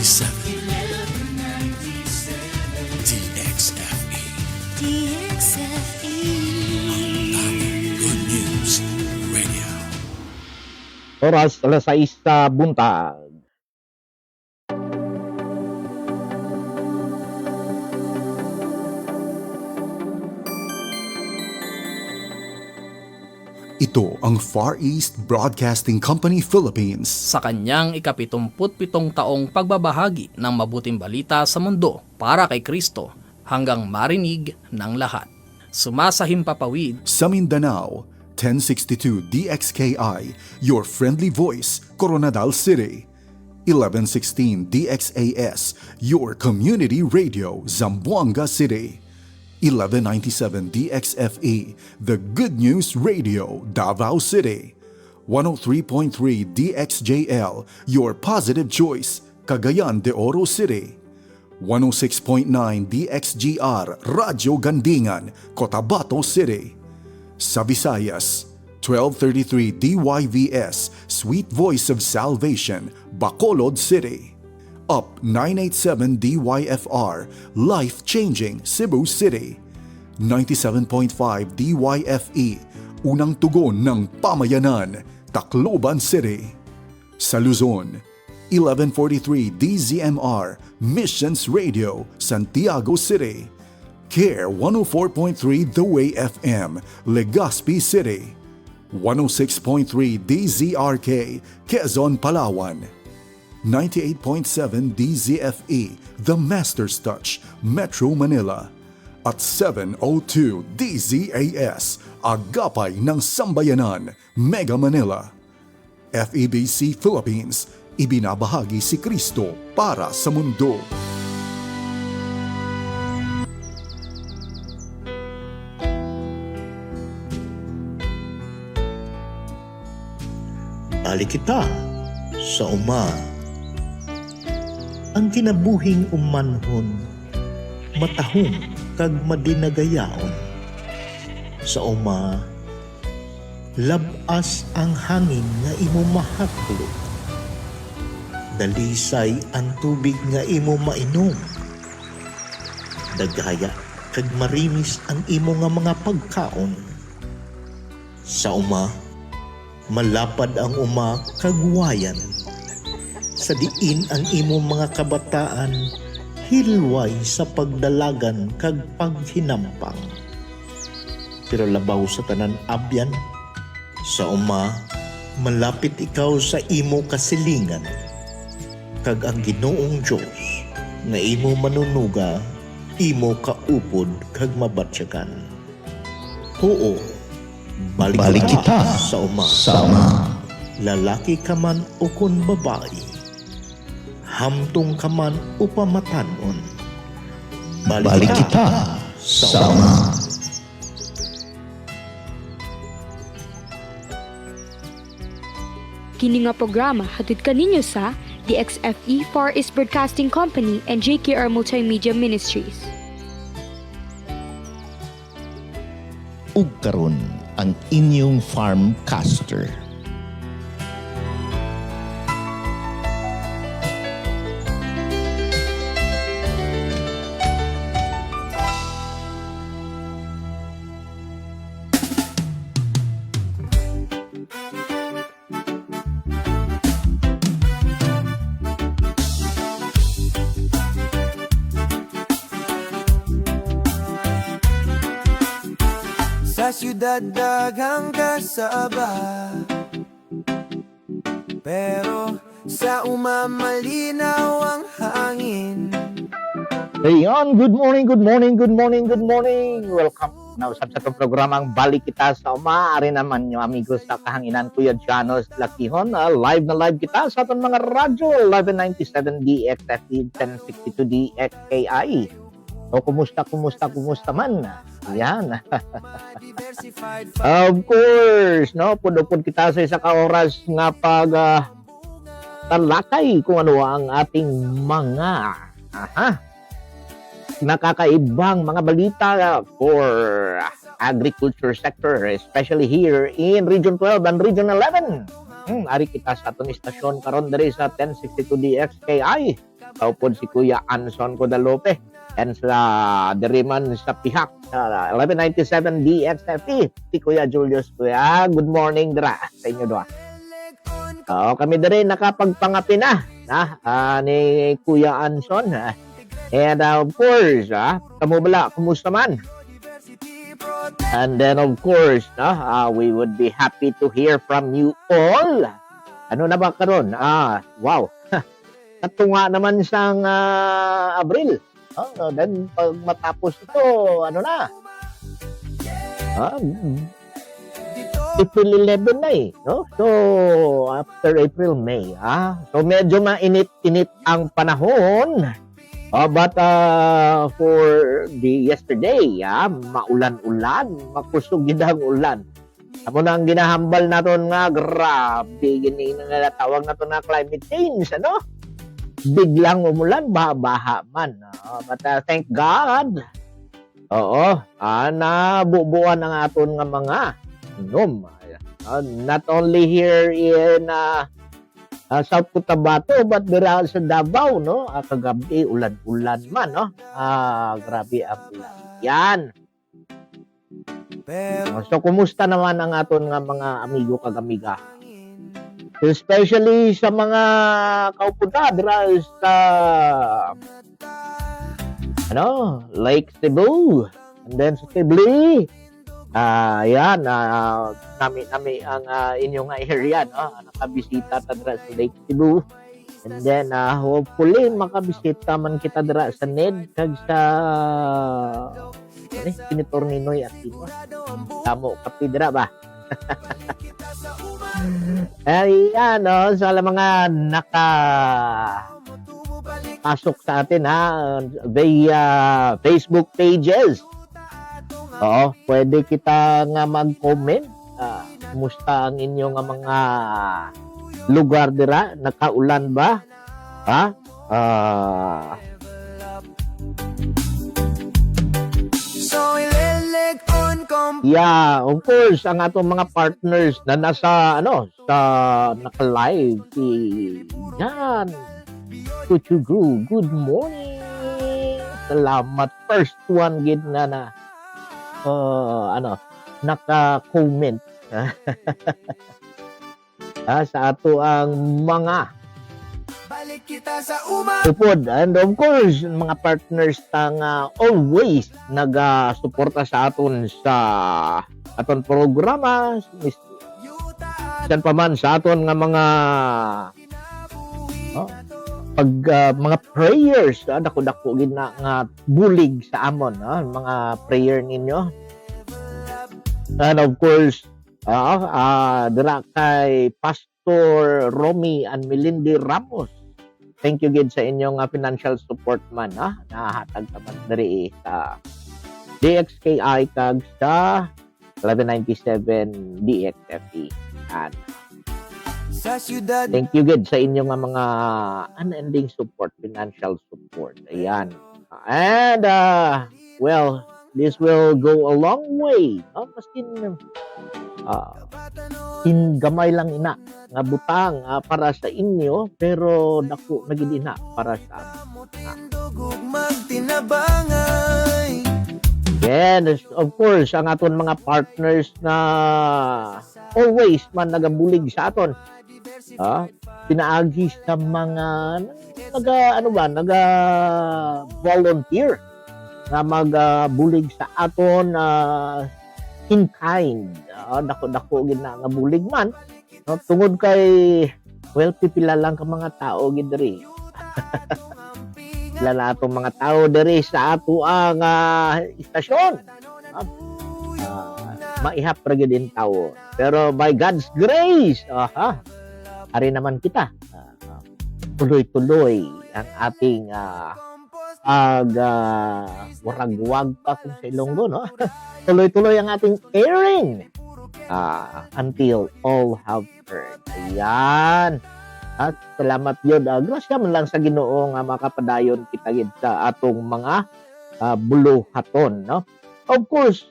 DXFE. DXFE. Good News Radio. Oras, 6:00 sa buntag. Ito ang Far East Broadcasting Company Philippines. Sa kanyang ika-77 taong pagbabahagi ng mabuting balita sa mundo para kay Kristo hanggang marinig ng lahat. Sumasahimpapawid Sa Mindanao, 1062 DXKI, your friendly voice, Coronadal City. 1116 DXAS, your community radio, Zamboanga City. 1197 DXFE, the Good News Radio, Davao City. 103.3 DXJL, your positive choice, Cagayan de Oro City. 106.9 DXGR, Radyo Gandingan, Cotabato City. Sa Visayas, 1233 DYVS, Sweet Voice of Salvation, Bacolod City. Up 987 DYFR, Life Changing, Cebu City. 97.5 DYFE, Unang Tugon ng Pamayanan, Tacloban City. Sa Luzon, 1143 DZMR, Missions Radio, Santiago City. CARE 104.3 The Way FM, Legazpi City. 106.3 DZRK, Quezon, Palawan. 98.7 DZFE, The Master's Touch, Metro Manila. At 702 DZAS, Agapay ng Sambayanan, Mega Manila. FEBC Philippines, ibinabahagi si Kristo para sa mundo. Balik kita sa uma. Ang kinabuhing umanhon, matahong kag madinagayaon. Sa uma, labas ang hangin nga imo mahaklo. Dalisay ang tubig nga imo mainom. Dagaya kag marimis ang imo nga mga pagkaon. Sa uma, malapad ang uma kagwayan. Sa diin ang imong mga kabataan, hilway sa pagdalagan kag paghinampang. Pero labaw sa tanan abyan, sa uma, malapit ikaw sa imo kasilingan, kag ang Ginoong Diyos na imo manunuga, imo kaupod kag mabatsyagan. Oo, balik kita sa uma. Lalaki ka man o kun babae, hamtong ka man o pamatanon, balik kita sa uma. Kini nga programa hatid kaninyo sa DXFE Far East Broadcasting Company and JKR Multimedia Ministries. Ug karon ang inyong farmcaster. Sa syudad daghang kasaba, pero sa umamalinaw ang hangin. Ayan, good morning. Welcome na usab sa itong programang Balik Kita sa Uma. Ari naman yung amigos sa kahanginan, Kuya Janos Lakihon. Live na live kita sa itong mga radyo. 1197 DXFE, 1062 DXKI. O kumusta man? Yan. Of course, no? Pudupod kita sa isa ka oras nga pag talakay kung ano ang ating mga nakakaibang mga balita for agriculture sector, especially here in Region 12 and Region 11. Ari kita sa atong istasyon karon diri sa 1062 DXKI. kaupod si Kuya Anson Guadalupe and sa Deriman sa Pihak 1197 DXFE si Kuya Julius. Kuya, good morning dira sa inyo doa. Kami diri nakapagpangapi na ni Kuya Anson. And of course, kamo bala, kumusta man? And then of course, we would be happy to hear from you all. Ano na ba karon? Wow. Katunga naman sang Abril. Then pag matapos ito, ano na? April 11 na no? So, after April, May. So, medyo mainit-init ang panahon. But for the yesterday, maulan-ulan, makusog gid ang ulan. Amo na ang ginahambal naton nga grabe gini nga tawag naton na climate change, ano? Biglang umulan, baha man. But thank God. Nabubuan ang aton nga mga inom. Not only here in South Cotabato, but dira sa Davao, no? Kagabi, ulan-ulan man, no? Grabe ang ulan. Yan. So, kumusta naman ang aton nga mga amigo kagamiga? Especially sa mga kaupunta dira sa Lake Cebu, and then sa Tibli. Yan, nami ang inyong area, no? Nakabisita ta dira sa Lake Cebu. And then, hopefully, makabisita man kita dira sa NED kag sa Senator Ninoy Aquino. Tamo kapi dira ba? Ayan, sa mga pasok sa atin via Facebook pages. Pwede kita nga mag-comment. Kumusta ang inyong mga lugar dira? Nakaulan ba? Yeah, of course, ang atong mga partners na nasa sa naka-live si Jan Kuchugu. Good morning. Salamat, first one gid na naka-comment sa ato ang mga upod. And of course, mga partners always nag-suporta sa aton sa aton programa. San pa man sa aton nga mga mga prayers, dako-dako gid na nga bulig sa amon, mga prayer ninyo. And of course, dira kay Pastor Romy and Melindy Ramos. Thank you gid sa inyong financial support man, nahatag taman diri sa DXKI kag sa 1197 DXFE. And thank you gid sa inyong mga unending support, financial support. Ayan. And well, this will go a long way. Gamay lang ina nga butang para sa inyo, pero dako na gid ina para sa yes, of course, ang aton mga partners na always man nagabulig sa aton. Pinaagi sa mga volunteer na magbulig sa aton in kind. Dako-dako gid na nga bulig man, tungod kay pipila lang ka mga tao gid diri. Pila na atong mga tao diri sa ato ang istasyon. Maihap ra gid in tao. Pero by God's grace, ari naman kita. Tuloy-tuloy ang ating waragwag pa kung sa Ilonggo, no? Tuloy-tuloy ang ating airing until all have heard. Ayan. At salamat yun. Grasya man lang sa Ginoo nga makapadayon kita gid sa atong mga buluhaton, no? Of course,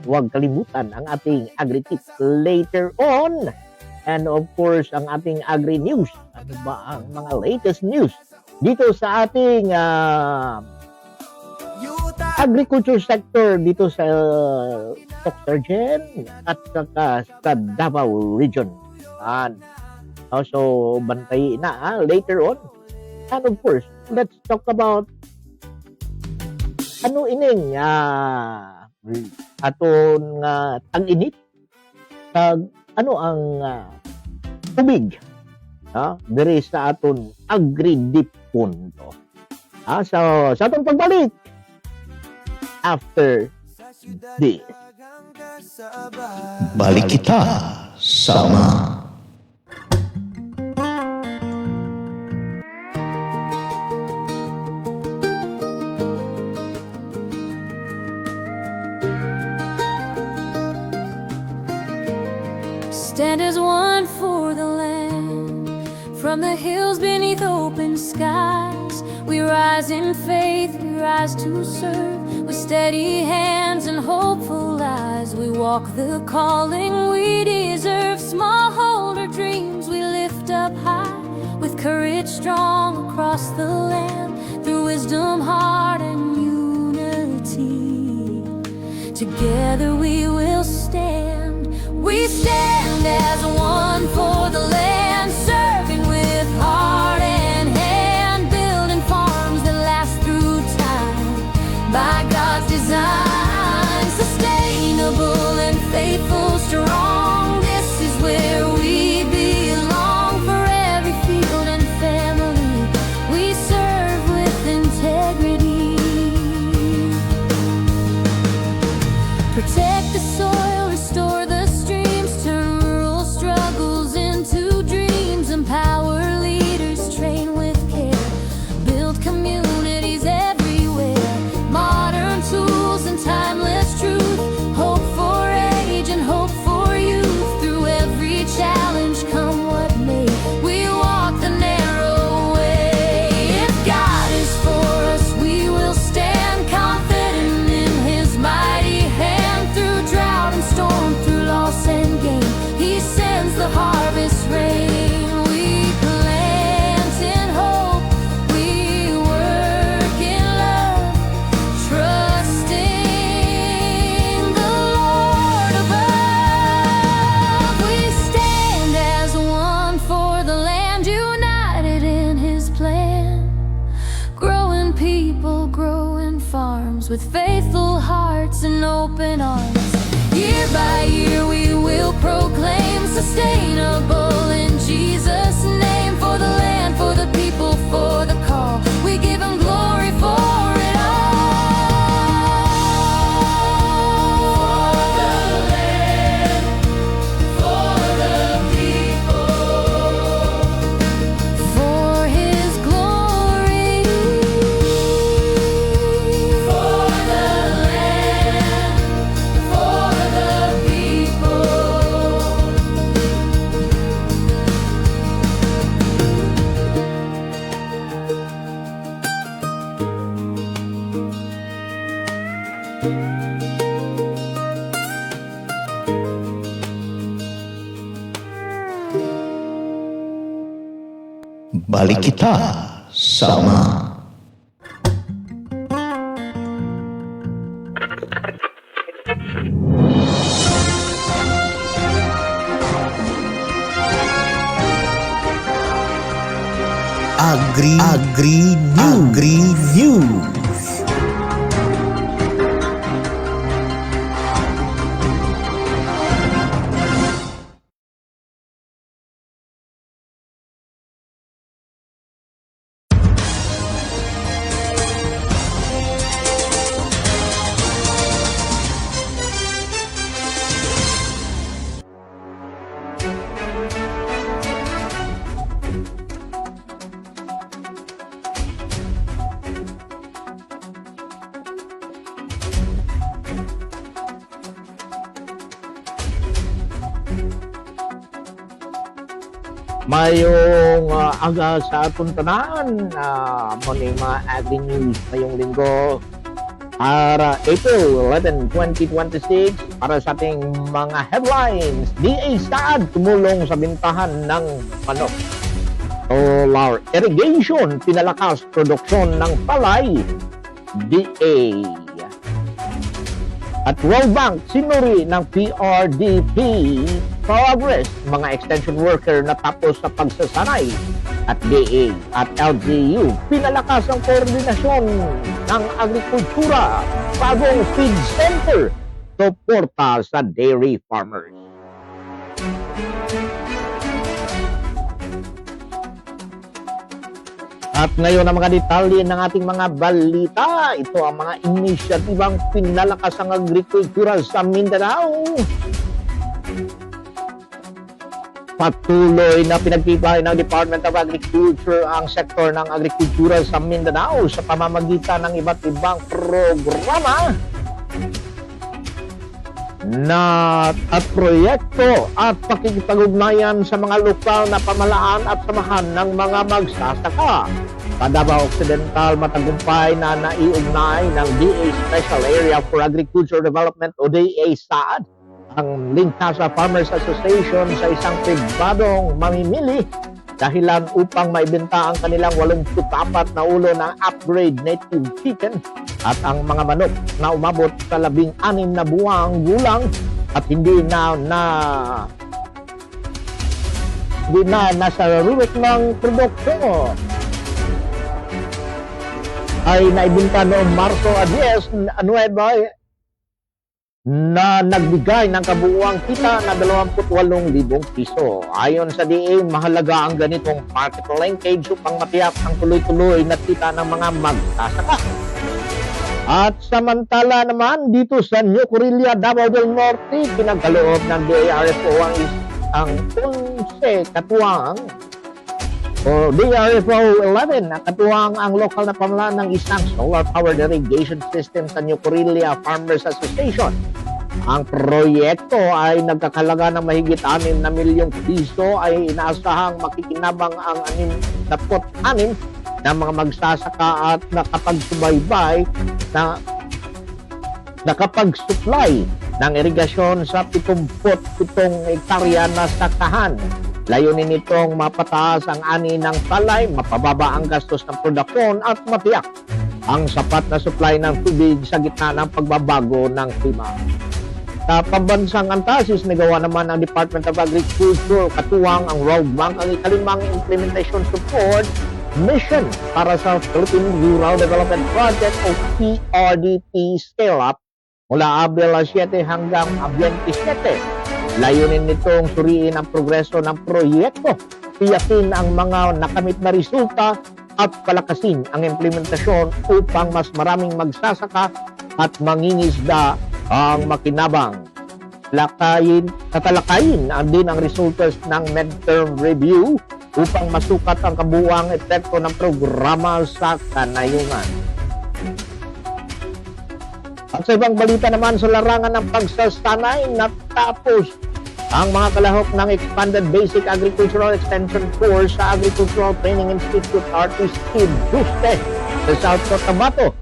huwag kalimutan ang ating agri-tips later on. And of course, ang ating Agri News. Ano ba ang mga latest news dito sa ating agriculture sector dito sa Stock Surgeon at saka sa Davao Region. So, bantay na later on. And of course, let's talk about ano ining aton tag-init. Ano ang tubig diri sa aton Agri-Deep Punto. So, sa atong pagbalik after this. Balik kita sama. Stand as one for the land. From the hills beneath open skies, we rise in faith, we rise to serve. With steady hands and hopeful eyes, we walk the calling we deserve. Smallholder dreams we lift up high, with courage strong across the land. Through wisdom, heart, and unity, together we will stand. We stand as one for the land, serving with heart and hand, building farms that last through time. By God's design, sustainable and faithful, strong. This is where we belong. For every field and family, we serve with integrity. Protect the soil, restore the streams, turn rural struggles into dreams. Empower leaders, train with care, build communities everywhere. Modern tools and timeless truth, hope for age and hope for youth. Through every challenge, come what may, we walk the narrow way. If God is for us, we will stand confident in His mighty hand. Through drought and storm, through loss and gain, He sends the harvest rain. We plant in hope, we work in love, trusting the Lord above. We stand as one for the land, united in His plan. Growing people, growing farms, with faithful hearts and open arms. Year by year we will proclaim sustainable in Jesus' name. For the land, for the people, for the call, we give Him glory for it all. For the land, for the people, for His glory. For the land, for the people. Balik kita sama. Agri News. Mayong aga sa atong tanan, mo ni mga Agri News ngayong linggo. para April 11, 2026 para sa ating mga headlines. DA Saad tumulong sa bintahan ng manok. Solar irrigation pinalakas produksyon ng palay. DA. At World Bank sinuri ng PRDP progress mga extension worker na tapos sa pagsasanay. At DA at LGU pinalakas ang koordinasyon ng agrikultura, bagong feed center, suporta sa dairy farmers. At ngayon ang mga detalye ng ating mga balita. Ito ang mga inisyatibang pinalakas ang agrikultura sa Mindanao. Patuloy na pinagtibay ng Department of Agriculture ang sektor ng agrikultura sa Mindanao sa pamamagitan ng iba't ibang programa at proyekto at pakikipag-ugnayan sa mga lokal na pamahalaan at samahan ng mga magsasaka. Sa Davao Occidental, matagumpay na naiugnay ng DA Special Area for Agriculture Development o DA SAD ang Linkasa Farmers Association sa isang pribadong mamimili dahilan upang maibenta ang kanilang 84 na ulo ng upgrade native chicken at ang mga manok na umabot sa 16 na buwang gulang at hindi na nasa ruwet ng produkto ay naibenta noong Marso 10 na nagbigay ng kabuuang kita na 28,000 piso. Ayon sa DA, mahalaga ang ganitong market linkage upang matiyak ang tuloy-tuloy na kita ng mga magsasaka. At samantala naman, dito sa New Corilla, Davao del Norte, pinagkaloob ng DARFO ang 11 katuwang o DRFO 11 na katuwang ang lokal na pamahalaan ng isang solar-powered irrigation system sa New Corilla Farmers Association. Ang proyekto ay nagkakalaga ng mahigit 6 na milyong piso ay inaasahang makikinabang ang 66 na mga magsasaka at nakapag-supply ng irigasyon sa 77 hektarya na sakahan. Layunin nitong mapataas ang ani ng palay, mapababa ang gastos ng produksyon at matiyak ang sapat na supply ng tubig sa gitna ng pagbabago ng klima. Sa pambansang antasis, nagawa naman ng Department of Agriculture katuwang ang World Bank ang ikalimang implementation support mission para sa Philippine Rural Development Project o PRDP Scale-Up mula Abril 7 hanggang 27. Layunin nitong suriin ang progreso ng proyekto, tiyakin ang mga nakamit na resulta at palakasin ang implementasyon upang mas maraming magsasaka at mangingisda ang makinabang. Tatalakayin din ang results ng midterm review upang masukat ang kabuuang epekto ng programa sa kanayunan. At sa ibang balita naman sa larangan ng pagsasanay, natapos ang mga kalahok ng Expanded Basic Agricultural Extension Course sa Agricultural Training Institute RTC Duste sa South Cotabato.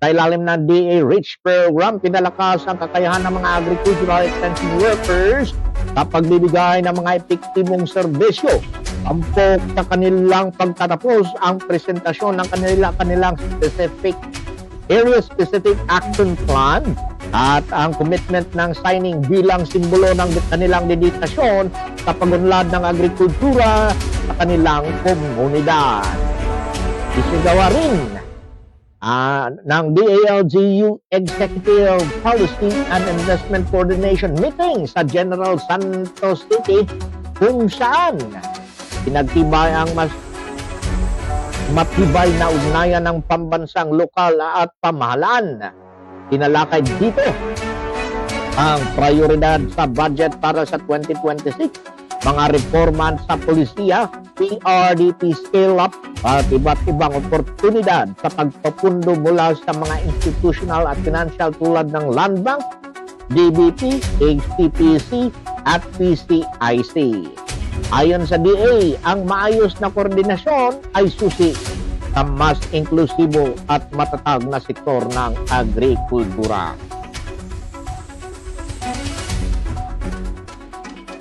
Sa ilalim ng DA Rich Program, pinalakas ang kakayahan ng mga agricultural extension workers sa pagbibigay ng mga epektibong serbisyo. Tampok sa kanilang pagtatapos ang presentasyon ng kanilang area-specific action plan at ang commitment ng signing bilang simbolo ng kanilang dedikasyon sa pagunlad ng agrikultura sa kanilang komunidad. Isigawa rin ng DALGU Executive Policy and Investment Coordination Meeting sa General Santos City kung saan pinagtibay ang mas matibay na ugnayan ng pambansang lokal at pamahalaan. Tinalakay dito ang prioridad sa budget para sa 2026, mga reforma sa polisiya, PRDP scale-up at iba't ibang oportunidad sa pagpapundo mula sa mga institutional at financial tulad ng Land Bank, DBP, HTPC at PCIC. Ayon sa DA, ang maayos na koordinasyon ay susi sa mas inklusibo at matatag na sektor ng agrikultura.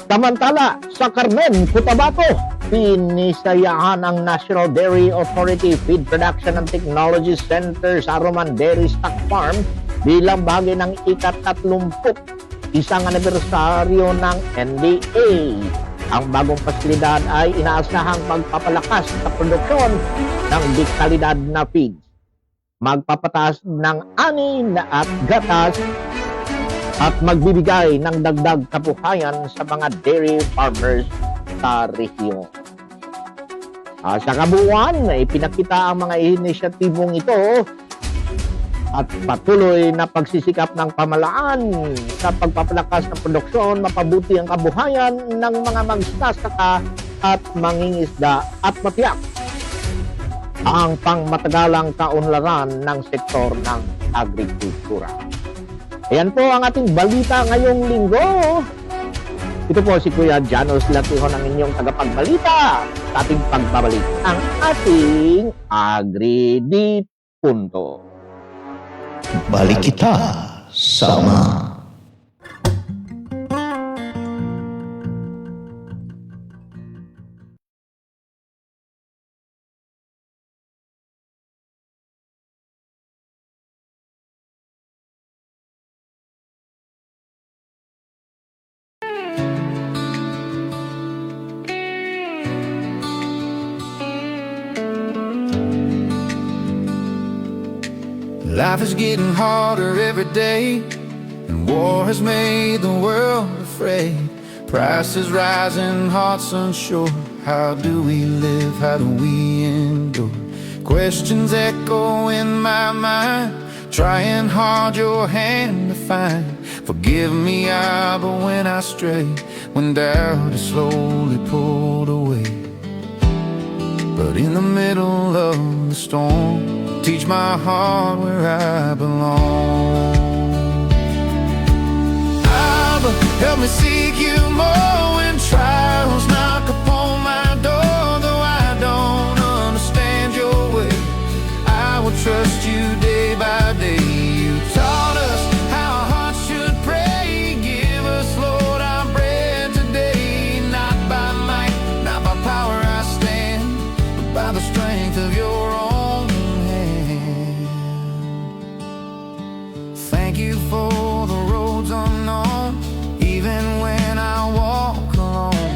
Samantala, sa Carmen, Cotabato, pinisayahan ang National Dairy Authority Feed Production and Technology Center sa Roman Dairy Stock Farm bilang bahagi ng ika-30 isang anibersaryo ng NDA. Ang bagong pasilidad ay inaasahang magpapalakas sa produksyon ng dekalidad na feeds, magpapataas ng ani at gatas, at magbibigay ng dagdag kabuhayan sa mga dairy farmers sa rehiyon. Sa kabuuan, ipinakita ang mga inisyatibong ito at patuloy na pagsisikap ng pamahalaan sa pagpapalakas ng produksyon, mapabuti ang kabuhayan ng mga magsasaka at mangingisda at matiyak ang pangmatagalang kaunlaran ng sektor ng agrikultura. Ayan po ang ating balita ngayong linggo. Ito po si Kuya Janos Latihon, ang inyong tagapagbalita sa ating pagbabalik ang ating Agri Punto. Balik kita sama. Life is getting harder every day, and war has made the world afraid. Prices rising, hearts unsure. How do we live? How do we endure? Questions echo in my mind, trying hard your hand to find. Forgive me, Abba, when I stray, when doubt is slowly pulled away. But in the middle of the storm, teach my heart where I belong. Abba, help me seek you more when trials knock upon my door. Though I don't understand your way, I will trust you day by day. You taught us how our hearts should pray. Give us, Lord, our bread today. Not by might, not by power I stand, but by the strength of your own hand. Thank you for the roads unknown, even when I walk alone.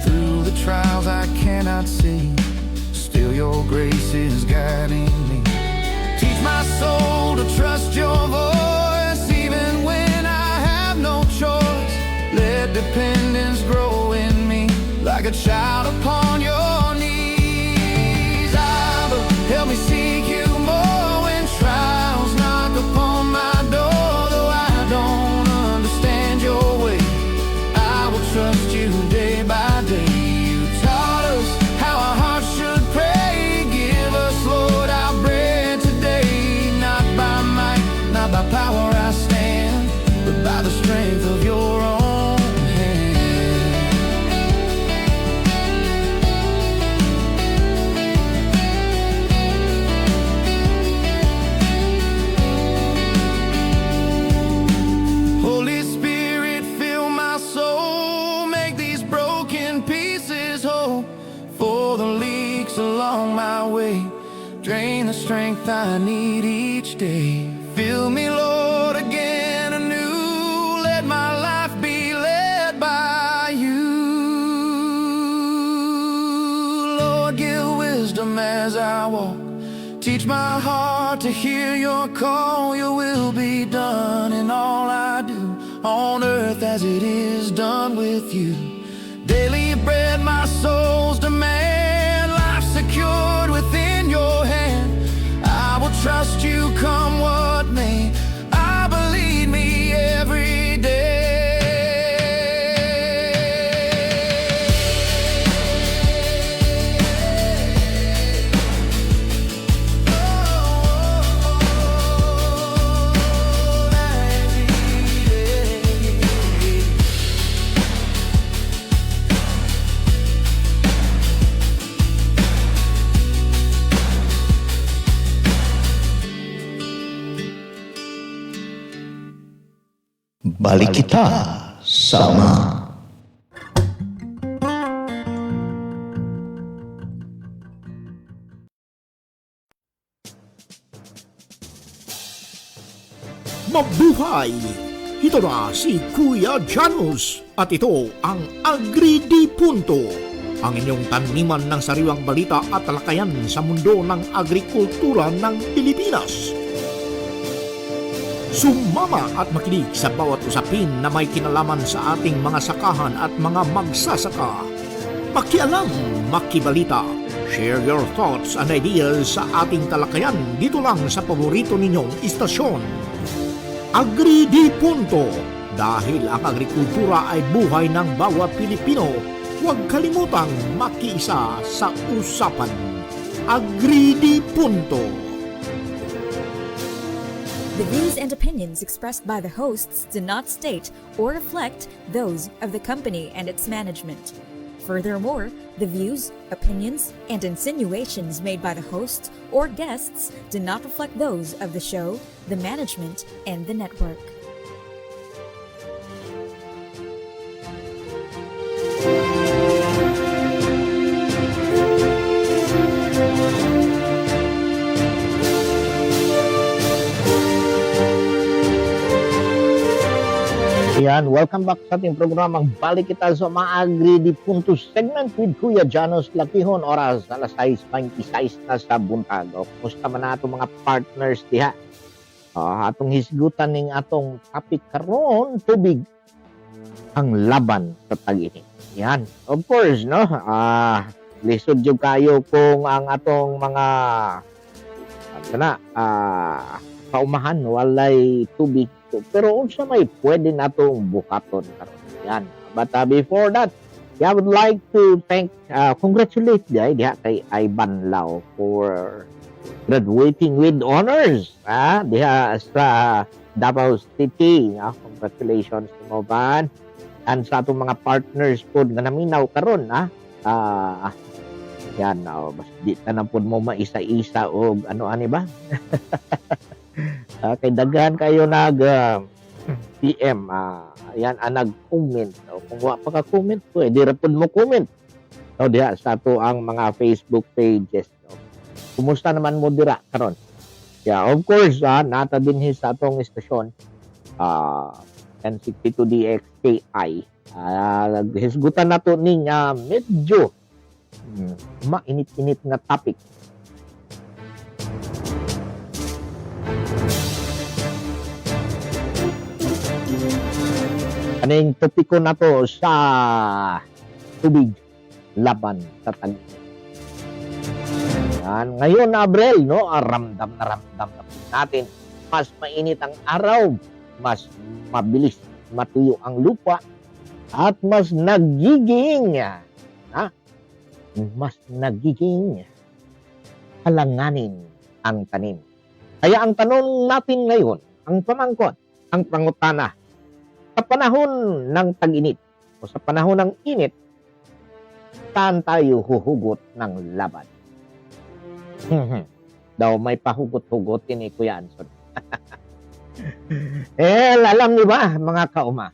Through the trials I cannot see, still your grace is guiding me. Teach my soul to trust your voice, even when I have no choice. Let dependence grow in me, like a child upon your knees. Abba, help me seek you more when trials knock upon my door. Though I don't understand your way, I will trust you day by day. You taught us how our hearts should pray. Give us, Lord, our bread today. Not by might, not by power I stand, but by the strength of your own hand. Holy Spirit, fill my soul, make these broken pieces whole. For the leaks along my way, drain the strength I need each day. Fill me, Lord, again anew. Let my life be led by you. Lord, give wisdom as I walk. Teach my heart to hear your call. Your will be done in all I do, on earth as it is done with you. Daily bread my soul's demand, life secured within your hand. I will trust you come what may. I believe me every day. Balik kita sama. Mabuhay! Ito na si Kuya Janus at ito ang Agri Di Punto, ang inyong taniman ng sariwang balita at talakayan sa mundo ng agrikultura ng Pilipinas. Sumama at makinig sa bawat usapin na may kinalaman sa ating mga sakahan at mga magsasaka. Makialam, makibalita. Share your thoughts and ideas sa ating talakayan dito lang sa paborito ninyong istasyon. Agri Di Punto. Dahil ang agrikultura ay buhay ng bawat Pilipino, huwag kalimutang makiisa sa usapan. Agri Di Punto. The views and opinions expressed by the hosts do not state or reflect those of the company and its management. Furthermore, the views, opinions, and insinuations made by the hosts or guests do not reflect those of the show, the management, and the network. Yan, welcome back sa ating programang Balik Kita sa mga Agri Di Punto segment with Kuya Janus Lakihon, oras alas 6:26 na sa buntag. O, kumusta man na itong mga partners diha? Atong hisgutan ning atong topic karon, tubig ang laban sa tag-init. Yan, of course, no? Lisod yung kayo kung ang atong mga paumahan walay tubig. Pero unsa may pwede natong buhaton karon. Yan. But before that, I would like to congratulate diha kay Ivan Lau for graduating with honors. Diha sa Davao City. Congratulations mo, Van. And sa atong mga partners po nga naminaw karon, yan, bas di tanang po mo maisa-isa o ano-ani ba? Kay daghan kayo nag PM, yan nag-comment. Kung wa pa ka comment, pwede ra pud mo comment. Diha sa ato ang mga Facebook pages. Kumusta naman mo dira karon? Yeah, of course, nata din sa atong istasyon 1062 DXKI. Hisgutan nato ning medyo mainit-init nga topic. Aning topiko na to sa tubig laban sa tag-init. Yan. Ngayon na Abril, no? Ramdam na natin. Mas mainit ang araw, mas mabilis matuyo ang lupa, at mas nagiging alanganin ang tanim. Kaya ang tanong natin ngayon, ang pamangkot, ang pangutana, sa panahon ng tag-init o sa panahon ng init, saan tayo huhugot ng laban? Daw may pahugot-hugotin ni Kuya Anson. Alam niyo ba, mga kauma?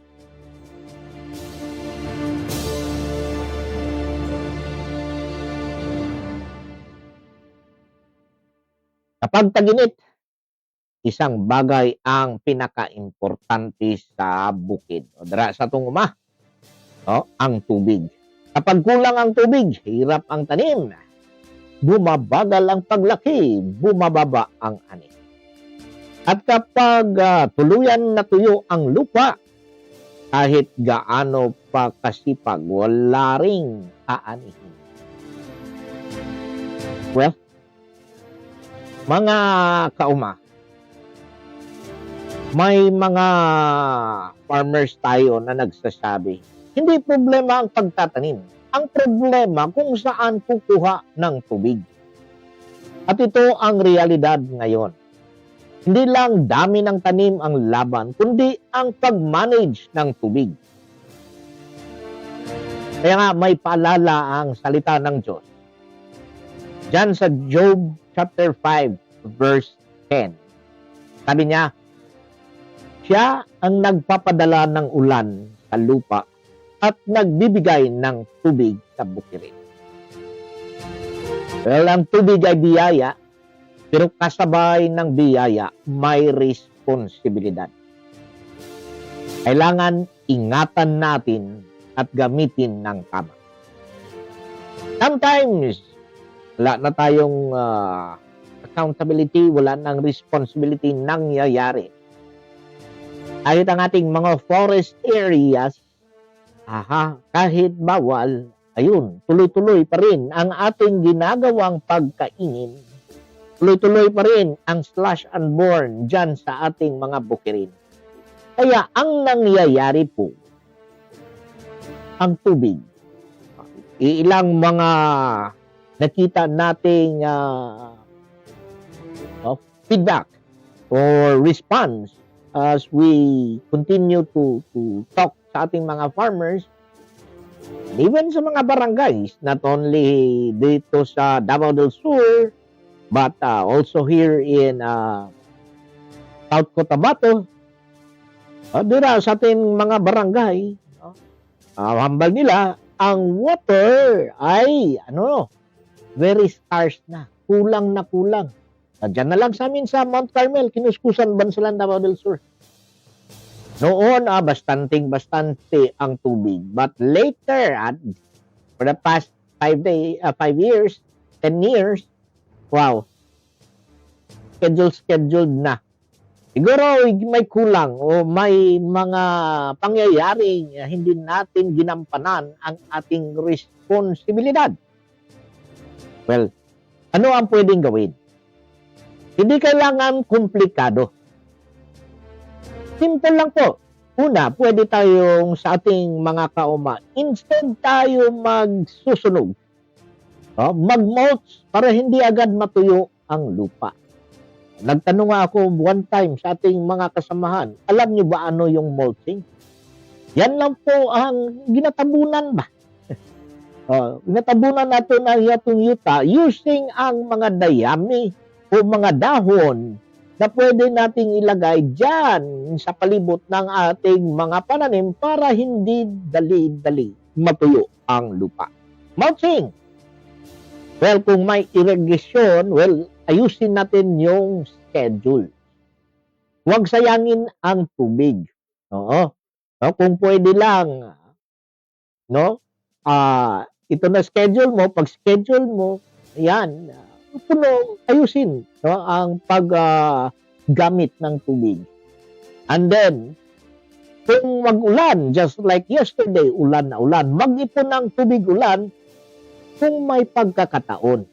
Kapag tag-init, isang bagay ang pinaka-importante sa bukid. Dara sa itong ang tubig. Kapag kulang ang tubig, hirap ang tanim. Bumabagal ang paglaki, bumababa ang ani. At kapag tuluyan na tuyo ang lupa, kahit gaano pa kasipag, wala ring aanihin. Well, mga kauma, may mga farmers tayo na nagsasabi, hindi problema ang pagtatanim. Ang problema kung saan kukuha ng tubig. At ito ang realidad ngayon. Hindi lang dami ng tanim ang laban, kundi ang pag-manage ng tubig. Kaya nga may paalala ang salita ng Diyos. Diyan sa Job chapter 5 verse 10. Sabi niya, Siya ang nagpapadala ng ulan sa lupa at nagbibigay ng tubig sa bukirin. Well, ang tubig ay biyaya, pero kasabay ng biyaya, may responsibilidad. Kailangan ingatan natin at gamitin ng tama. Sometimes, wala na tayong accountability, wala nang responsibility nangyayari. Kahit ang ating mga forest areas, kahit bawal, ayun, tuloy-tuloy pa rin ang ating ginagawang pagkainin. Tuloy-tuloy pa rin ang slash and burn dyan sa ating mga bukirin. Kaya ang nangyayari po, ang tubig, ilang mga nakita nating feedback or response as we continue to talk sa ating mga farmers, even sa mga barangays, not only dito sa Davao del Sur, but also here in South Cotabato, dira sa ating mga barangay, hambal nila, ang water ay, very scarce na. Kulang na kulang. Diyan na lang sa amin sa Mount Carmel, Kinuskusan, Bansalan, Davao del Sur. Noon, bastante ang tubig. But later, for the past 5 years, 10 years, wow, scheduled na. Siguro may kulang o may mga pangyayaring hindi natin ginampanan ang ating responsibilidad. Well, ano ang pwedeng gawin? Hindi kailangan komplikado. Simple lang po. Una, pwede tayong sa ating mga kauma, instead tayo magsusunog, mag-mulch para hindi agad matuyo ang lupa. Nagtanong ako one time sa ating mga kasamahan, alam niyo ba ano yung mulching? Yan lang po ang ginatabunan ba? Ginatabunan natin ang yatong yuta using ang mga dayami o mga dahon na pwede nating ilagay dyan sa palibot ng ating mga pananim para hindi dali-dali matuyo ang lupa. Mulching. Well, kung may irrigation, ayusin natin yung schedule. Huwag sayangin ang tubig. Kung pwede lang, ito na schedule mo, pag schedule mo, yan, ayusin ang paggamit ng tubig. And then, kung mag-ulan, just like yesterday, ulan na ulan, mag-ipon ng tubig ulan kung may pagkakataon.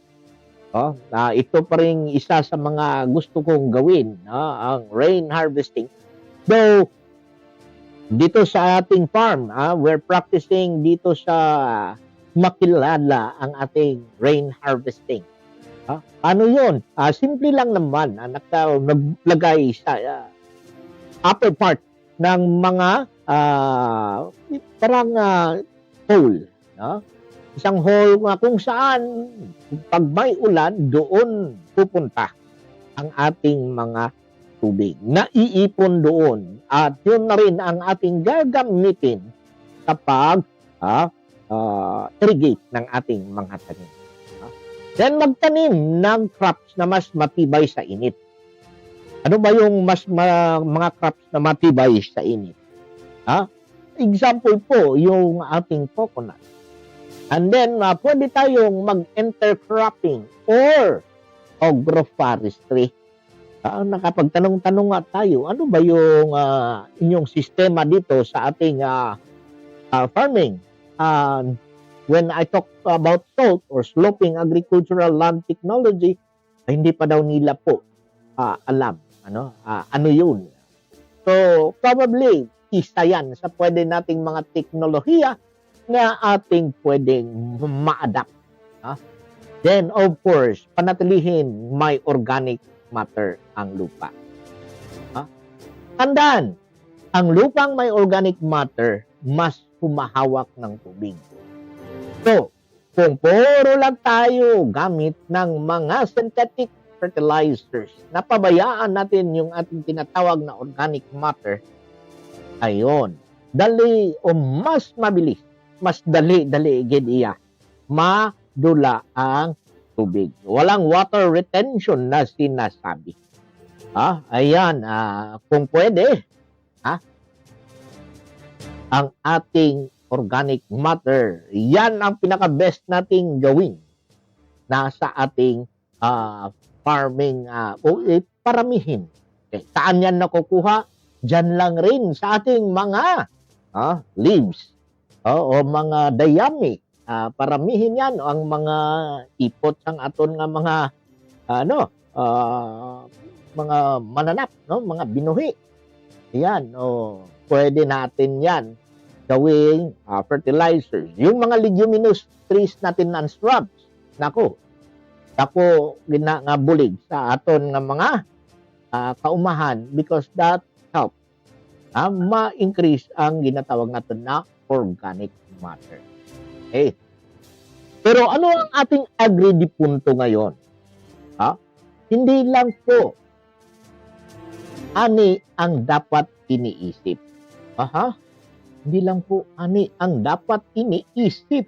Ito pa rin isa sa mga gusto kong gawin, ang rain harvesting. Though, dito sa ating farm, we're practicing dito sa Makilala ang ating rain harvesting. Ano yun? Simple lang naman. Naglagay sa upper part ng mga parang hole. Isang hole kung saan pag may ulan, doon pupunta ang ating mga tubig. Naiipon doon. At yun na rin ang ating gagamitin kapag irrigate ng ating mga tanim. Then magtanim ng crops na mas matibay sa init. Ano ba yung mga crops na matibay sa init? Example po, yung ating coconut. And then, pwede tayong mag-intercropping or agroforestry. Nakapagtanong-tanong nga tayo, ano ba yung inyong sistema dito sa ating farming? When I talk about salt or sloping agricultural land technology, hindi pa daw nila po alam ano yun. So, probably, isa yan sa pwede nating mga teknolohiya na ating pwedeng ma-adapt. Then, of course, panatilihin may organic matter ang lupa. Tandaan, ang lupang may organic matter, mas humahawak ng tubig. So, kung puro lang tayo gamit ng mga synthetic fertilizers, napabayaan natin yung ating tinatawag na organic matter, ayon, dali o mas mabilis, mas dali gid iya, madula ang tubig. Walang water retention na sinasabi. Ayan, kung pwede, ang ating organic matter, yan ang pinaka-best nating gawin na sa ating farming paramihin. Okay. Saan yan nakukuha? Diyan lang rin sa ating mga leaves o mga dayami. Paramihin yan ang mga ipot sang aton nga mga mga mananap, no? Mga binuhi. Yan, pwede natin yan gawing fertilizers. Yung mga leguminous trees natin and shrubs, nako nga bulig sa aton nga mga kaumahan because that help ma-increase ang ginatawag natin na organic matter. Okay. Pero ano ang ating agridipunto ngayon? Hindi lang po ani ang dapat iniisip. Hindi lang po ani ang dapat iniisip.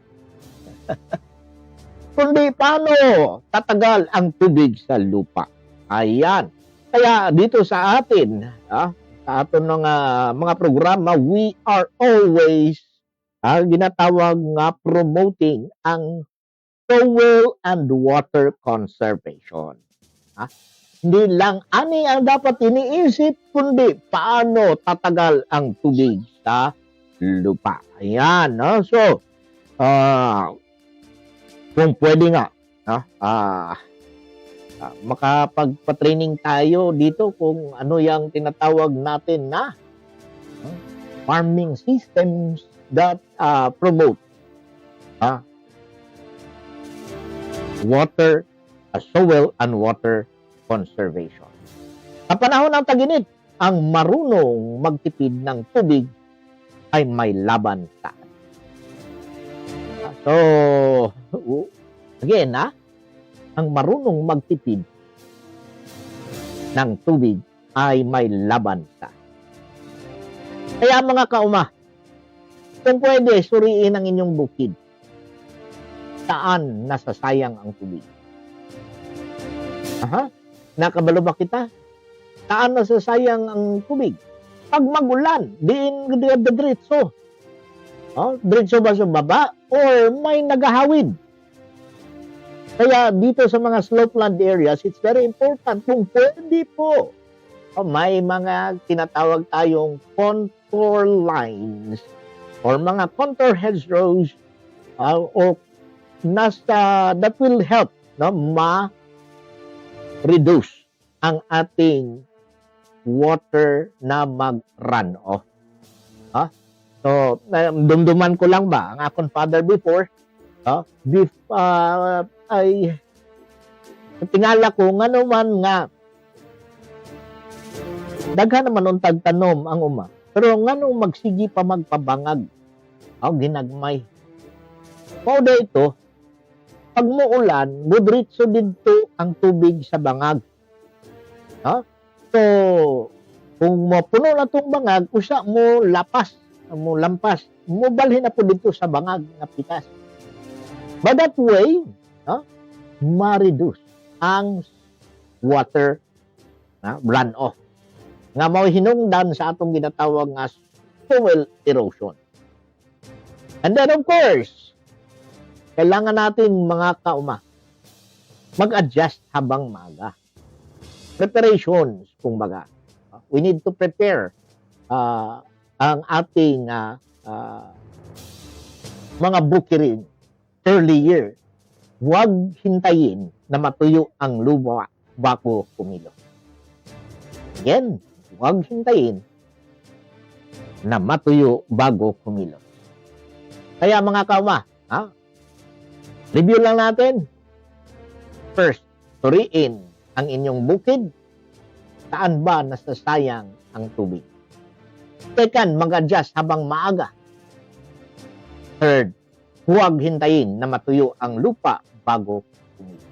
Kundi paano tatagal ang tubig sa lupa. Ayan. Kaya dito sa atin, sa aton mga programa, we are always ginatawag nga promoting ang soil and water conservation. Hindi lang ani ang dapat iniisip, kundi paano tatagal ang tubig sa lupa. Ayan. So, kung pwede nga, makapagpa-training tayo dito kung ano yung tinatawag natin na farming systems that promote water, soil and water conservation. Sa panahon ng tag-init, ang marunong magtipid ng tubig ay may laban sa atin. So, again, ang marunong magtipid ng tubig ay may laban sa atin. Kaya mga kauma, kung pwede, suriin ang inyong bukid. Saan nasasayang ang tubig? Nakabalo ba kita? Saan nasasayang ang tubig? Pag magulan, diin diretso. Diretso ba sa baba? Or may nagahawid? Kaya dito sa mga slopeland areas, it's very important kung pwede po. May mga tinatawag tayong contour lines or mga contour hedgerows or that will help ma-reduce ang ating water na mag-run off. So, dumduman ko lang ba ang akong father before, ay tingala ko nga naman nga daghan naman untag tanom ang uma. Pero nga nung magsigi pa magpabangag, ginagmay. Mao ito, pag muulan, budritso dito ang tubig sa bangag. So, kung mapuno na itong bangag, usa mo lampas, mo balhin na po dito sa bangag na pitas. By that way, ma-reduce ang water runoff. Nga mao hinungdan sa atong ginatawag nga soil erosion. And then of course, kailangan natin mga kauma mag-adjust habang maaga. Preparations, kumbaga. We need to prepare ang ating mga bukirin earlier. Huwag hintayin na matuyo ang lupa bago kumilos. Again, huwag hintayin na matuyo bago kumilos. Kaya mga kauma, review lang natin. First, suriin ang inyong bukid. Saan ba nasasayang ang tubig? Second, mag-adjust habang maaga. Third, huwag hintayin na matuyo ang lupa bago kumilos.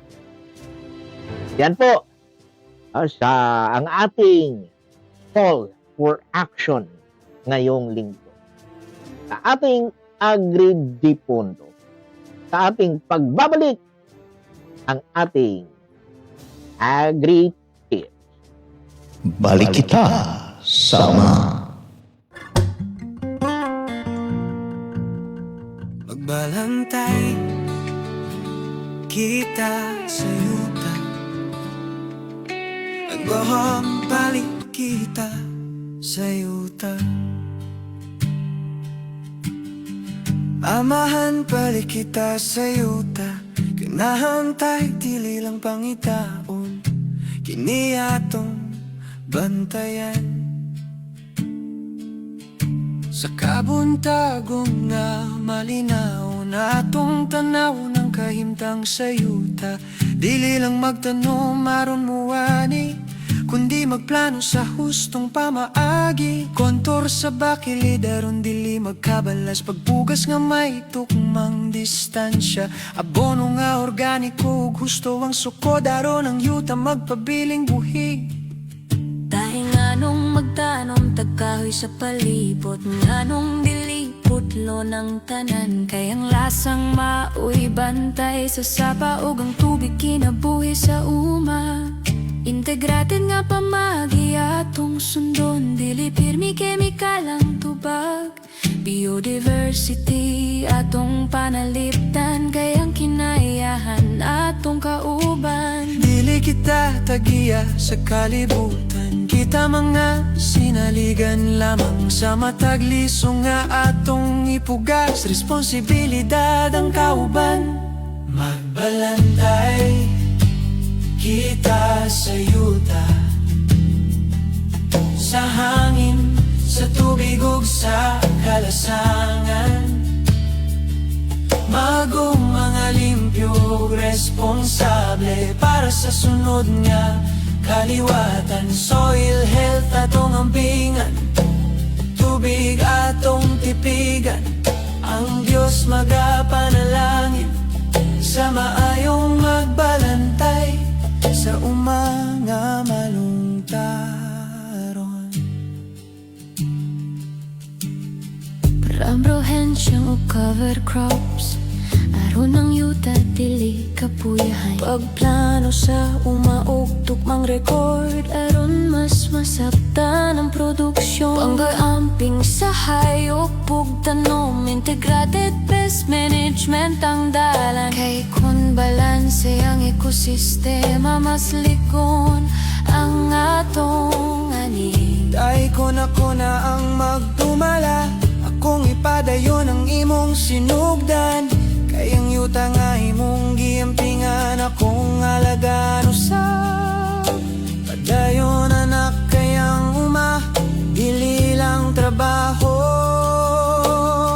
Yan po sa ang ating call for action ngayong linggo. Sa ating agri-dipondo, sa ating pagbabalik ang ating agri-tips. Balik kita sama. Magbalantay kita sa yuta, nagbabalik kita sa yuta. Amahan balik kita sa yuta, kinahantay dili lang pangitaon, kiniyatong bantayan. Sa kabuntagong na malinaw na atong tanaw ng kahimtang sayuta, dili lang magtanong maron muwani, kundi magplano sa hustong pamaagi. Kontor sa bakilid aron dili magkabalas, pagbugas nga may tukmang distansya. Abono nga organiko ug husto ang sukod aron ang yuta magpabiling buhig. Dahil nganong magtanom tagkahoy sa palibot, nganong dili putlo ng tanan, kayang lasang maoy bantay sa sapa ug ang tubig kinabuhi sa uma. Integrated nga pamagi atong sundon, dili pirmi kemikal ang tubag. Biodiversity atong panaliptan, kayang kinayahan atong kauban. Dili kita tagiya sa kalibutan, kita mga sinaligan lamang sa matagliso nga atong ipugas. Responsibilidad ang kauban. Magbalantay kita sa yuta, sa hangin, sa tubig ug sa kalasangan. Magong mga limpyo ug responsable para sa sunod nga kaliwatan. Soil health atong ambingan, tubig atong tipigan. Ang Diyos magapanalangin sa maayong magbalantay sa umanga malungtaron. Pramprohensyon o cover crops, aron ang yuta dili kapuyahan. Pagplano sa umaog tukmang record, aron mas masabtan ang produksyon. Panggaamping sa hayop ug tanom, integrated pest management ang dalan. Kay kun balanse ang ekosistema, mas likon ang atong ani. Dahil ko na ang magtumala, akong ipadayon ang imong sinugdan. Kayang yuta nga imong giampingan, akong alagaan usab. Padayon anak kayang uma, dili lang trabaho.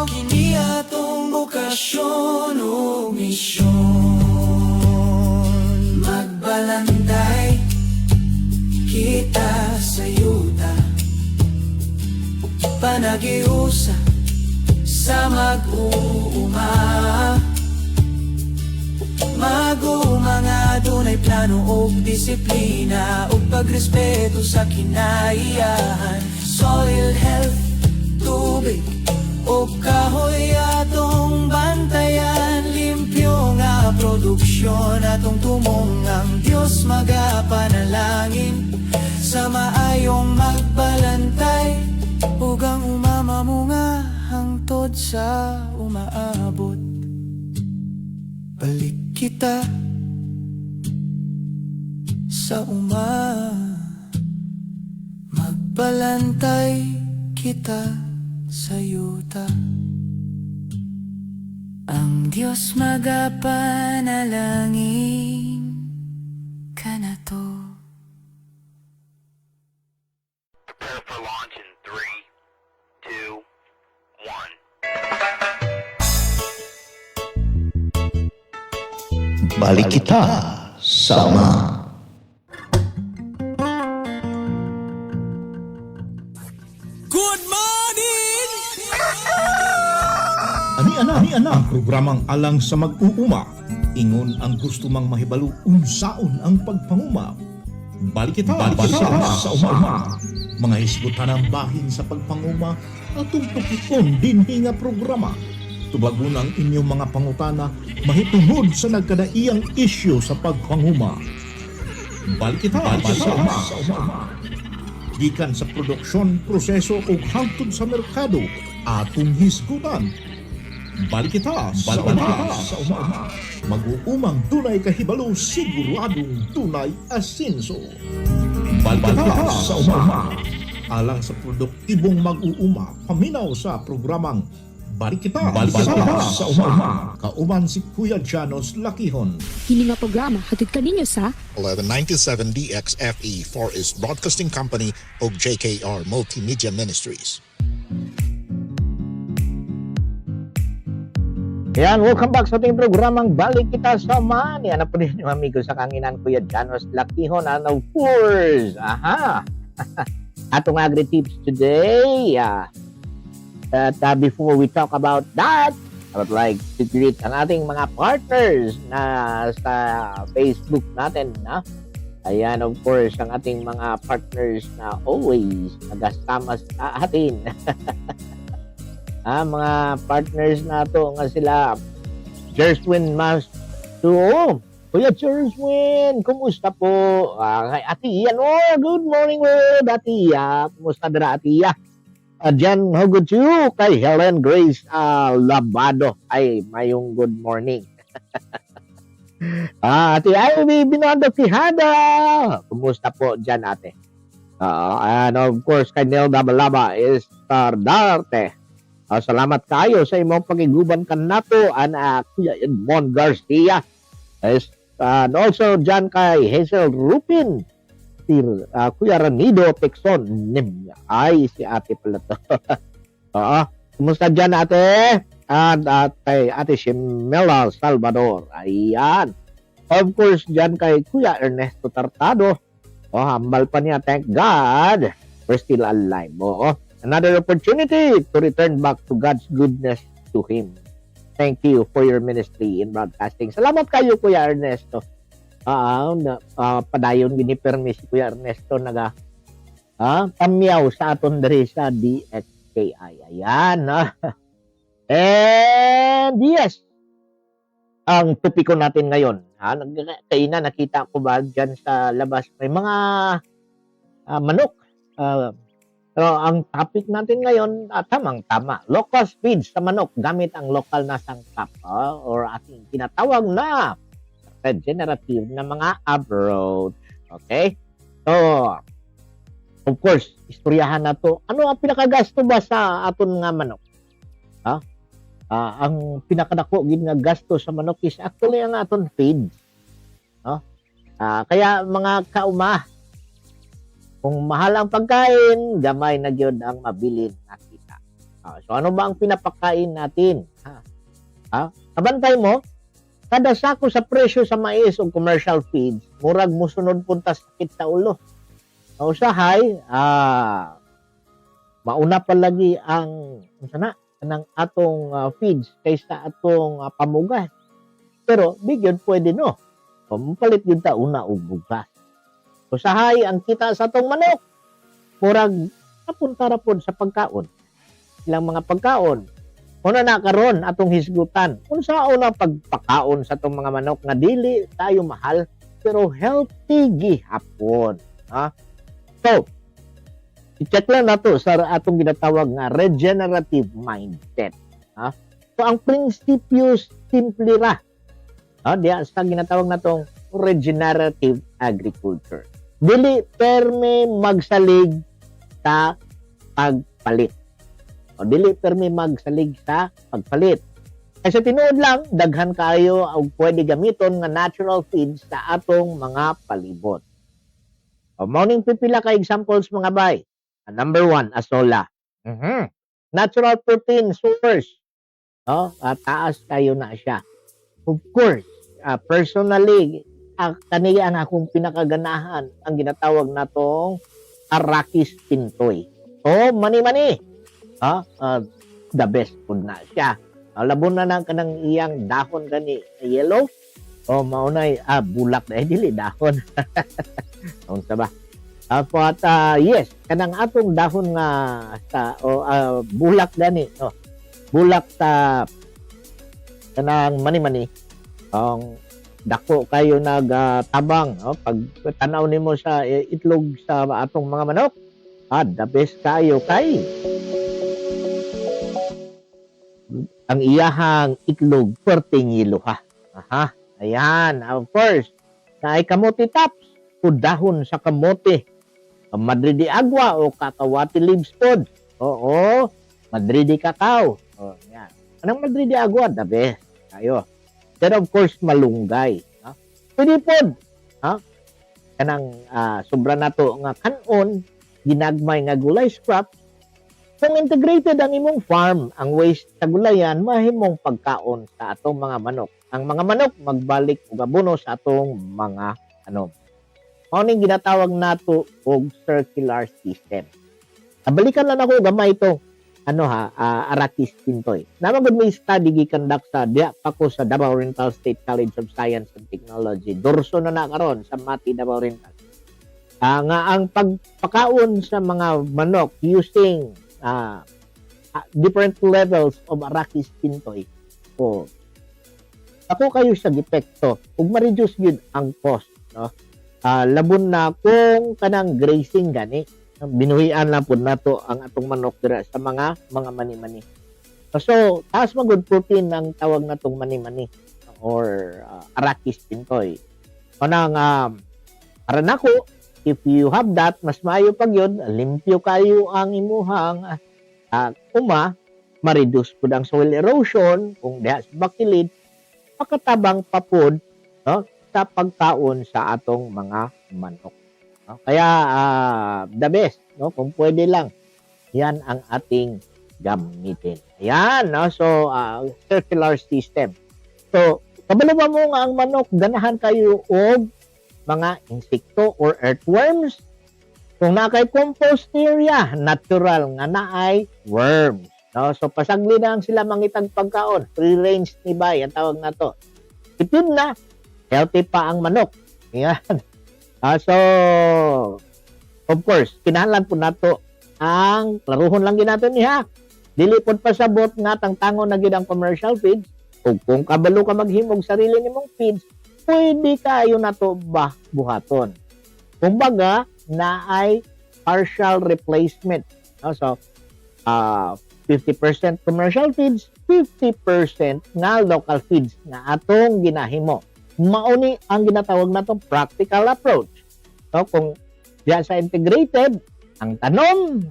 Kini atong bukasyon o misyon. Magbalantay kita sa yuta, panagiusa sa mag-uuma. Mga dunay plano og disiplina ug pagrespeto sa kinaiyahan. Soil health, tubig ug kahoy atong bantayan. Limpyo nga produksyon atong tumong, ang Diyos magapanalangin sa maayong magbalantay ug ang umama mo nga hangtod sa umaabot. Balik kita sa magbalantay kita sa yuta. Ang Diyos magapanalangin ka na to. Prepare for launch in 3, 2, 1. Balik kita sama. Good morning! Ani ana ang programang alang sa mag-uuma Ingon ang gusto mang mahibalo unsaon ang pagpanguma. Balik kita sa uma. Mga hisgutan ang bahin sa pagpanguma atong tukikon dinhi nga programa. Tubagon ang inyong mga pangutana mahitungod sa nagkadaiyang isyu sa pagpanguma. Balik kita sa uma. Gikan sa produksyon, proseso o hangtod sa merkado atong hisgutan. Balik kita sa uma. Mag-uumang tunay kahibalo, siguradong tunay asinso. Balik kita sa uma. Alang sa produktibong mag-uuma, paminaw sa programang Balik kita sa uma. Kauman si Kuya Janos Lakihon. Kini nga programa hatid kaninyo sa 1197 DXFE Far East Broadcasting Company o JKR Multimedia Ministries. Yan, welcome back sa ating programang Balik Kita sa Uma. Yan na po din yung amigo sa kanginan Kuya Janos Lakihon. And of course, atong agri-tips today. Before we talk about that, I would like to greet ang ating mga partners na sa Facebook natin. Ayan, of course, ang ating mga partners na always nagasama sa atin. Mga partners na to nga sila Jerswin Masto. Kuya Jerswin, kumusta po? Kay Ate Iya, good morning with Ate Iya. Kumusta dara Ate Iya? Diyan, how good you? Kay Helen Grace Labado. Ay, mayong good morning. Ate Ivy Binondo Quijada. Kumusta po dyan, ate? And of course, kay Nelda Balaba is Tardarte. Salamat kayo sa imong pagiguban kan nato and Kuya Edmond Garcia. And also dyan kay Hazel Rupin. Kuya Ranido Pexon. Ay, si ate pala to. Kumusta dyan, ate? And ate Shimela Salvador. Ayan. Of course, dyan kay Kuya Ernesto Tartado. Hambal pa niya. Thank God. We're still alive. Another opportunity to return back to God's goodness to Him. Thank you for your ministry in broadcasting. Salamat kayo, Kuya Ernesto. Padayon ginipermi si Kuya Ernesto naga pamyaw sa aton diri sa DXKI. Ayan. And yes, ang topiko natin ngayon. Kaya nakita ko ba dyan sa labas may mga manok. Pero ang topic natin ngayon, tamang-tama. Local feeds sa manok gamit ang lokal na sangkap or ating tinatawag na regenerative na mga approach. Okay? So, of course, istoryahan na to. Ano ang pinakagasto ba sa aton nga manok? Ang pinakadako gid nga gasto sa manok is actually ang aton feeds. Kaya mga kauma, kung mahal ang pagkain, gamay na gyud ang mabilin nakita. So ano ba ang pinapakain natin? Kabantay mo, kada sako sa presyo sa mais o commercial feeds, murag musunod punta sakit sa ulo. Usahay, mauna pa lagi ang ng atong feeds kaysa atong pamugay. Pero bigyan pwede no. Pampalit yun ta una og bugas. Usahay ang kita sa atong manok. Murag napunta ra pod sa pagkaon. Ilang mga pagkaon. Una na karon atong hisgutan. Unsaon ang pagpakaon sa atong mga manok nga dili tayo mahal pero healthy gihapon. So, i-check lang nato sa atong ginatawag nga regenerative mindset. So, ang prinsipyo simple ra. Diya sa ginatawag natong regenerative agriculture. Dili perme magsalig sa pagpalit. Dili perme magsalig sa pagpalit. Kasi tinuod lang, daghan kayo ang pwede gamiton nga natural feeds sa atong mga palibot. Morning pipila ka examples mga bay. Number 1, asola. Natural protein source. Taas kayo na siya. Of course, personally, kaniya ang akong pinakaganahan ang ginatawag natong Arachis pintoy. Mani-mani. The best food na siya. Labon na ng kanang iyang dahon gani yellow. O maunay bulak na dili dahon. Unsa ba? At yes, kanang atong dahon nga sa bulak gani, no. Bulak sa kanang mani-mani. Ang dako kayo nagtabang, pag tanaw nimo sa itlog sa atong mga manok, the best kayo kay ang iyahang itlog perting iluha. Aha, ayan, of course. Na ay kamote tops, dahon sa kamote. Madridi agwa o kakawati leaves pod. Oo, madridi kakao. O, yan. Anong madridi agwa? The best kayo. Then of course, malunggay. Pwede pod. Kanang sobra na to nga kanon, ginagmay nga gulay scraps. Kung integrated ang imong farm, ang waste sa gulayan, mahimong pagkaon sa atong mga manok. Ang mga manok, magbalik o gabuno sa atong mga ano. Mauning ginatawag nato og circular system. Balikan lang ako gamay ito. Arakis Pintoy. Namagod may study gi-conduct sa diya pa ko sa Davao Oriental State College of Science and Technology. Dorso na karon sa Mati, Davao Oriental. Nga ang pagpakaon sa mga manok using different levels of Arakis Pintoy. So, ako kayo sa epekto ug ma-reduce yun ang cost, no? Labon na kung kanang grazing gani, binuhian lang po nato ang atong manok dira sa mga mani-mani. So, taas magud protein ang tawag natong mani-mani or Arakis Pintoy. Kanang para nako, if you have that, mas maayo pag yun, limpyo kayo ang imuhang ma-reduce po ang soil erosion kung diha sa bakilid, pakatabang papod, no, sa pagkaon sa atong mga manok. Kaya the best, no, kung pwede lang, yan ang ating gamitin. Ayan, no? So circular system. So kabalo ba mo nga ang manok ganahan kayo og mga insekto or earthworms? Kung nakay compost area, natural nga naay worms. No? So pasagli na ang sila mangitag pagkaon, free range ni bay ang tawag nato. Tipid na, healthy pa ang manok. Ayan. So, of course, kinahanglan po nato ang klaruhon lang ginato niya. Dili pod pasabot nga tangtangon na gid ang commercial feeds. Ug kung kabalo ka maghimog sarili nimong feeds, pwede kayo nato buhaton. Kumbaga, naay partial replacement. So, 50% commercial feeds, 50% nga local feeds na atong ginahimo. Mauni ang ginatawag natong practical approach. So, kung diya sa integrated, ang tanom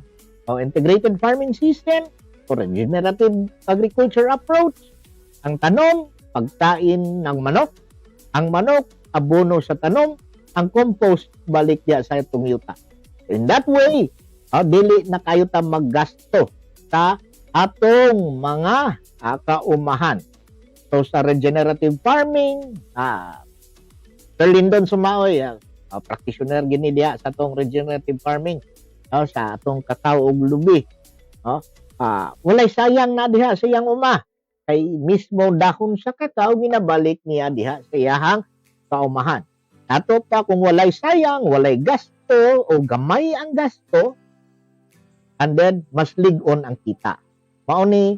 o integrated farming system o regenerative agriculture approach, ang tanom, pagkain ng manok, ang manok, abono sa tanom, ang compost, balik diya sa itong yuta. In that way, dili na kayo ta maggasto sa atong mga kaumahan. So sa regenerative farming, Lindon Sumaoy, practitioner gini diya sa atong regenerative farming, sa atong kakaw ug lubi. Walay sayang na diha sa iyang uma. Kay mismo dahon sa kakao ginabalik niya diha sa iyang kaumahan. Ato pa kung walay sayang, walay gasto o gamay ang gasto, and then mas lig-on ang kita. Mao ni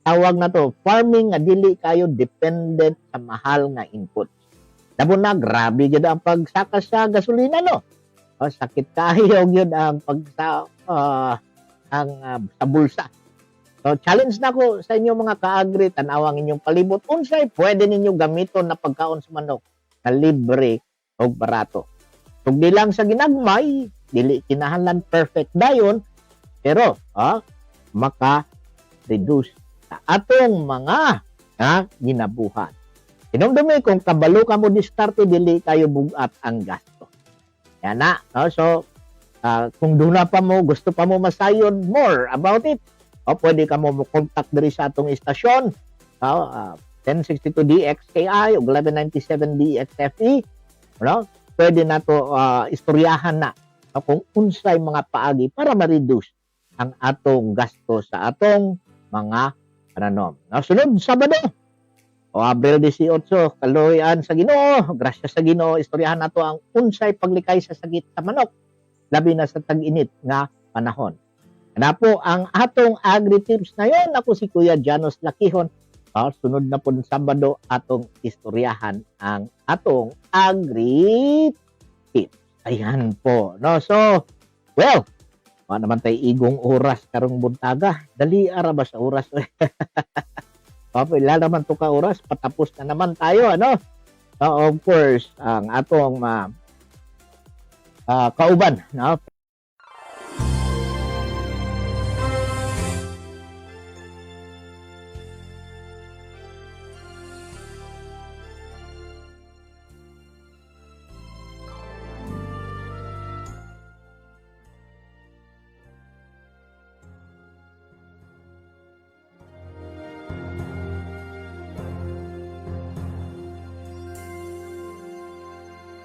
tawag na to, farming nga dili kayo dependent sa mahal nga input. Dabo na, grabe gyud ang pagsaka sa gasolina, no? Sakit kayo gyud ang sa bulsa. So, challenge na ko sa inyo mga kaagri, tanawang inyong palibot, unsay pwede ninyo gamiton na pagkaon sa manok na libre o barato. Kung di lang sa ginagmay, dili kinahanglan perfect dayon, pero maka-reduce sa atong mga ginabuhat. Hinumdumi, kung kabalo ka mo diskarte, dili kayo bugat ang gasto. Yan na. So, kung doon na pa mo, gusto pa mo masayod more about it, pwede ka mo contact diri sa atong istasyon, 1062DXKI o 1197DXFE. Pwede na to istoryahan na kung unsay mga paagi para ma-reduce ang atong gasto sa atong mga pananom. Sunod, Sabado, O Abril 18, kaluyan sa Ginoo, grasya sa Ginoo, istoryahan nato ang unsay paglikay sa sakit sa manok, labi na sa tag-init nga panahon. Ano po ang atong agri-tips ngayon? Ako si Kuya Janos Lakihon. Sunod na po Sabado atong istoryahan ang atong agri-tips. Ayan po. No? So, well, naman tayo igong oras karong buntaga. Dali ara ba sa oras? Ila naman to ka oras, patapos na naman tayo, ano? So, of course, ang atong kauban, no?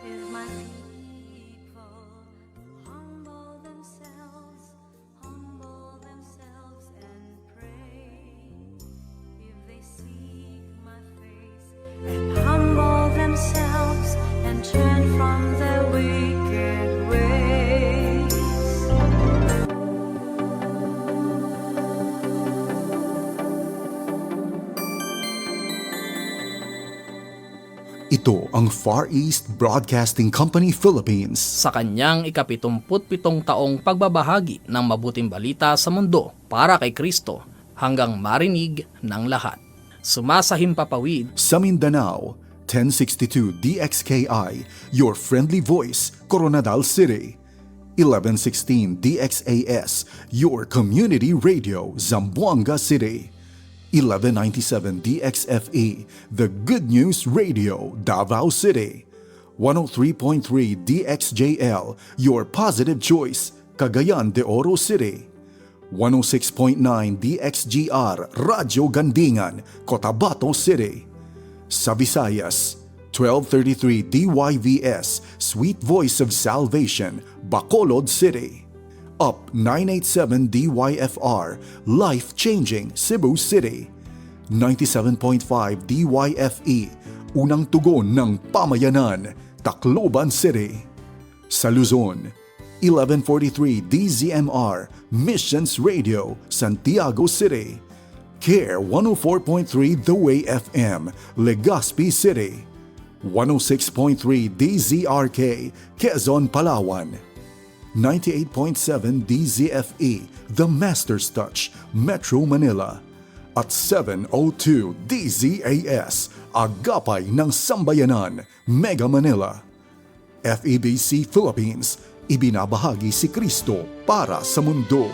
If my people humble themselves and pray, if they seek my face and humble themselves and turn from their wicked ways. Ito ang Far East Broadcasting Company Philippines. Sa kanyang ika-77 taong pagbabahagi ng mabuting balita sa mundo para kay Kristo hanggang marinig ng lahat. Sumasahimpapawid Sa Mindanao, 1062 DXKI, your friendly voice, Coronadal City. 1116 DXAS, your community radio, Zamboanga City. 1197 DXFE, the Good News Radio, Davao City. 103.3 DXJL, your positive choice, Cagayan de Oro City. 106.9 DXGR, Radyo Gandingan, Cotabato City. Sa Visayas, 1233 DYVS, Sweet Voice of Salvation, Bacolod City. Up 987 DYFR, Life Changing, Cebu City. 97.5 DYFE, Unang Tugon ng Pamayanan, Tacloban City. Sa Luzon, 1143 DZMR, Missions Radio, Santiago City. CARE 104.3 The Way FM, Legazpi City. 106.3 DZRK, Quezon, Palawan. 98.7 DZFE, The Master's Touch, Metro Manila. At 702 DZAS, Agapay ng Sambayanan, Mega Manila. FEBC Philippines, ibinabahagi si Kristo para sa mundo.